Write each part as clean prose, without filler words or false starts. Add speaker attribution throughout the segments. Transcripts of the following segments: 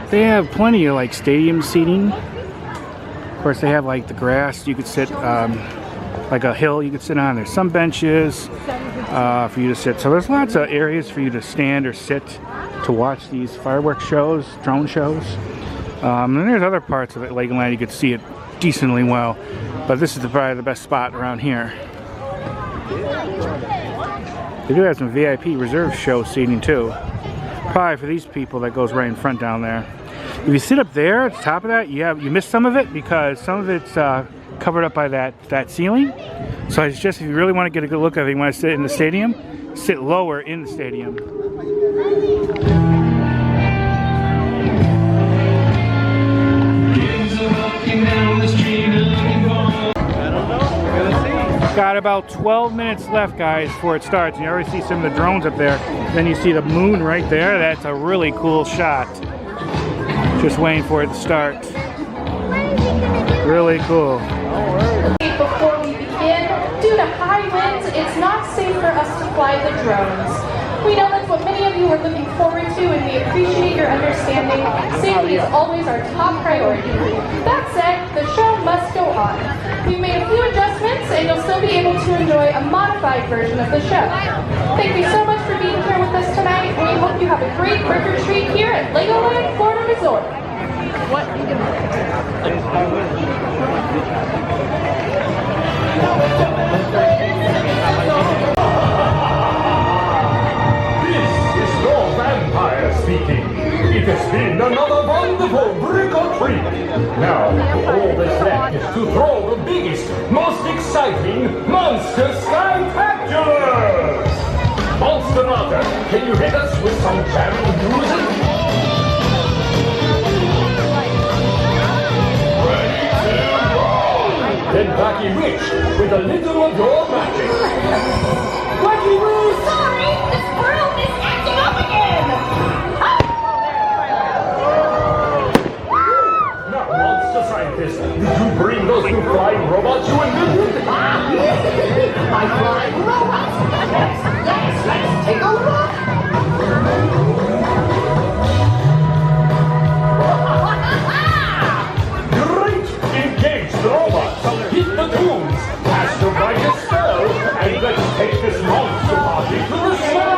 Speaker 1: They have plenty of like stadium seating. Of course, they have like the grass you could sit, like a hill you could sit on. There's some benches for you to sit. So there's lots of areas for you to stand or sit to watch these fireworks shows, drone shows. And there's other parts of it, Legoland, you could see it decently well. But this is probably the best spot around here. They do have some VIP reserve show seating too. Probably for these people that goes right in front down there. If you sit up there at the top of that, you miss some of it because some of it's covered up by that ceiling. So I suggest if you really want to get a good look at it, you want to sit in the stadium, sit lower in the stadium. Got about 12 minutes left, guys, before it starts. And you already see some of the drones up there. Then you see the moon right there. That's a really cool shot. Just waiting for it to start. Really cool.
Speaker 2: Before we begin, due to high winds, it's not safe for us to fly the drones. We know that's what many of you are looking forward to, and we appreciate your understanding. Safety is always our top priority. That said, the show must go on. We've made a few adjustments, and you'll still be able to enjoy a modified version of the show. Thank you so much for being here with us tonight, and we hope you have a great burger treat here at LEGOLAND Florida Resort. What?
Speaker 3: Speaking. It has been another wonderful brick or treat. Now, all that's left is to throw the biggest, most exciting Monster Skytacular! Monster Mother, can you hit us with some jamming music? Ready to roll! Then Wacky Witch with a little of your magic. Wacky Witch!
Speaker 2: Sorry, this world is acting up again!
Speaker 3: Scientist, did you bring those new flying robots you invented?
Speaker 2: My flying robots? Let's take a look!
Speaker 3: Great! Engage the robots! Hit the tunes! Cast the brightest spell! And let's take this monster party to the sky!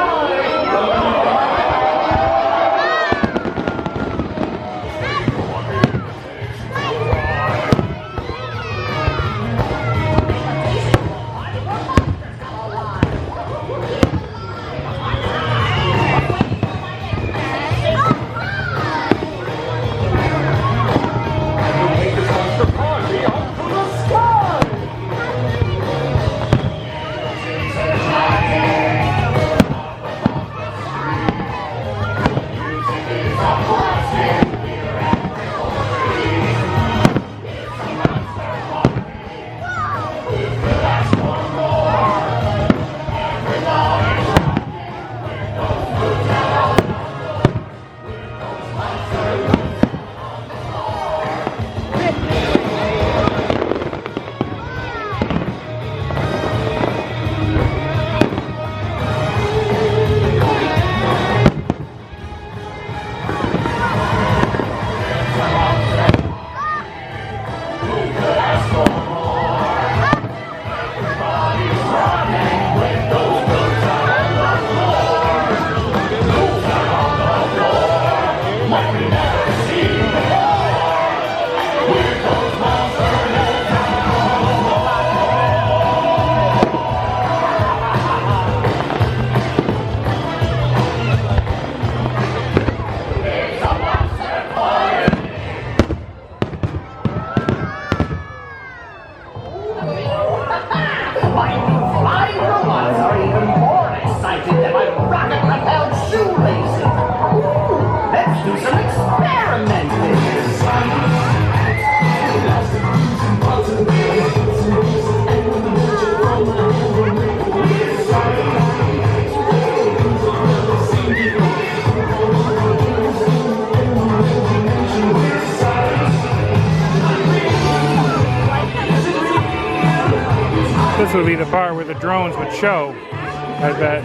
Speaker 1: This would be the part where the drones would show, I bet.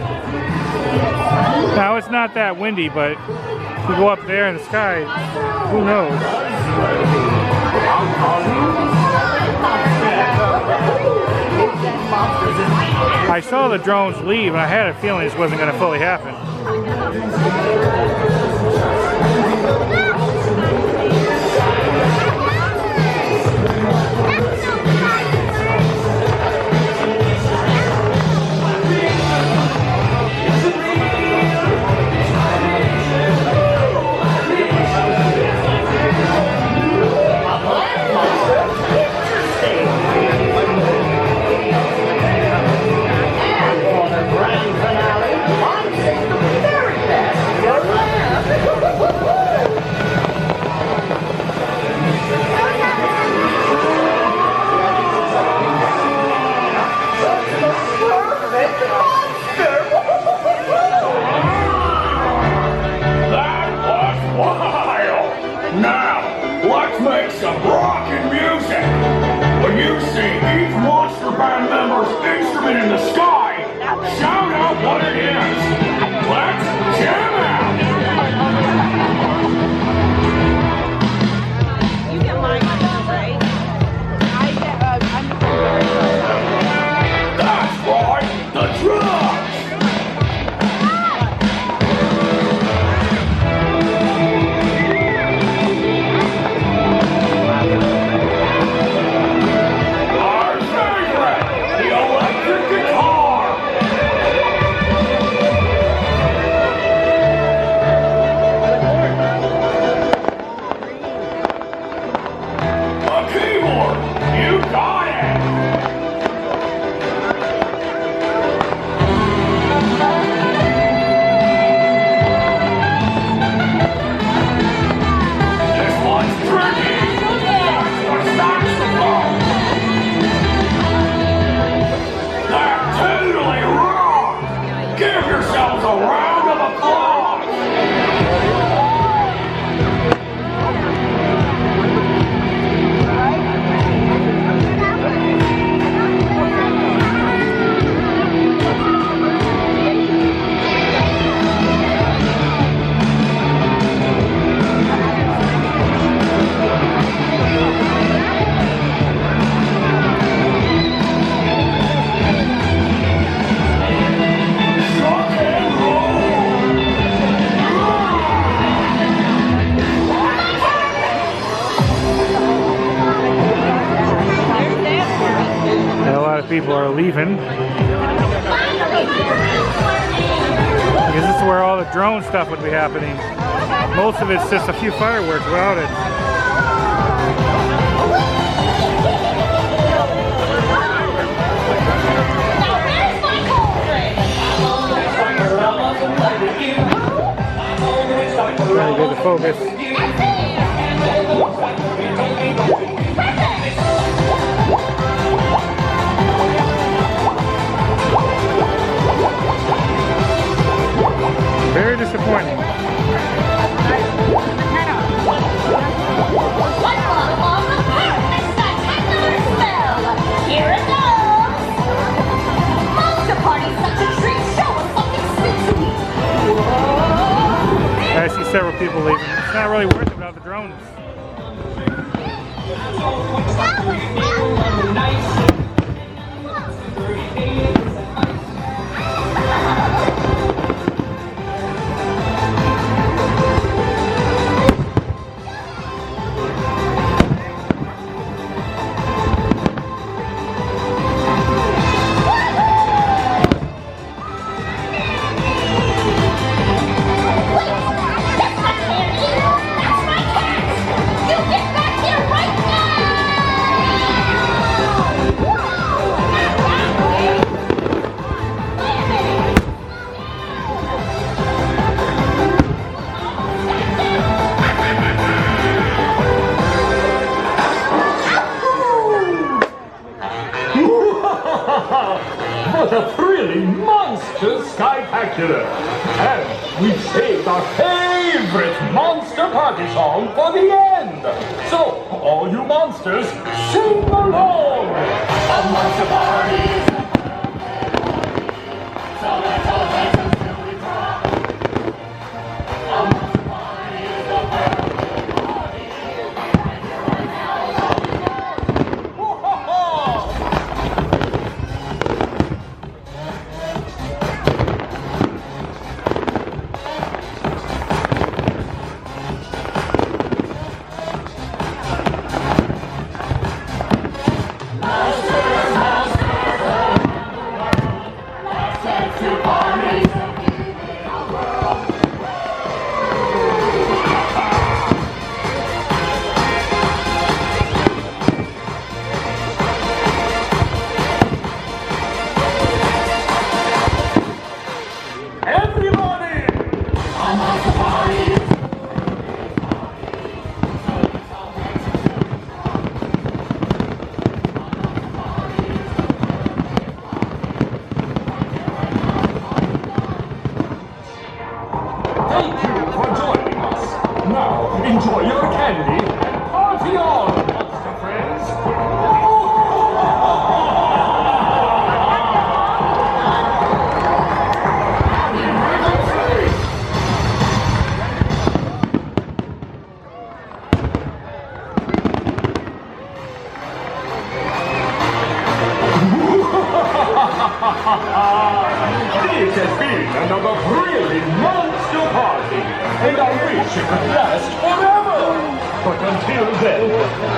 Speaker 1: Now it's not that windy, but if you go up there in the sky, who knows? I saw the drones leave and I had a feeling this wasn't going to fully happen.
Speaker 3: In the sky, shout out what it is. Let's jam out.
Speaker 4: You get mine, right? I get, I'm
Speaker 3: That's right, the drums. Our favorite, the electric guitar. A keyboard, you got it. This one's tricky. That's the saxophone. That totally rocked. Give yourselves a round of applause. Rock and roll.
Speaker 1: And a lot of people are leaving. Because this is where all the drone stuff would be happening. Most of it's just a few fireworks without it. Really good to focus. Very disappointing.
Speaker 5: Here it goes! Monster Party's such a treat! Show us something sweet!
Speaker 1: I see several people leaving. It's not really worth it without the drones.
Speaker 5: That's my candy! That's my cat! You get back here right
Speaker 3: For the thrilling Monster Skytacular. And we've saved our favorite monster party song for the end. So, all you monsters, sing along. A monster party a thrilling monster party, and I wish it could last forever. But until then,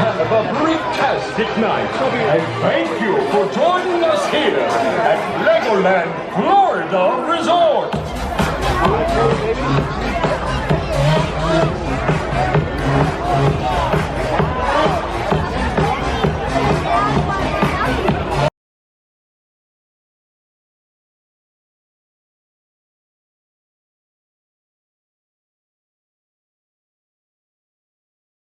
Speaker 3: have a brick-tastic night, and thank you for joining us here at LEGOLAND Florida Resort.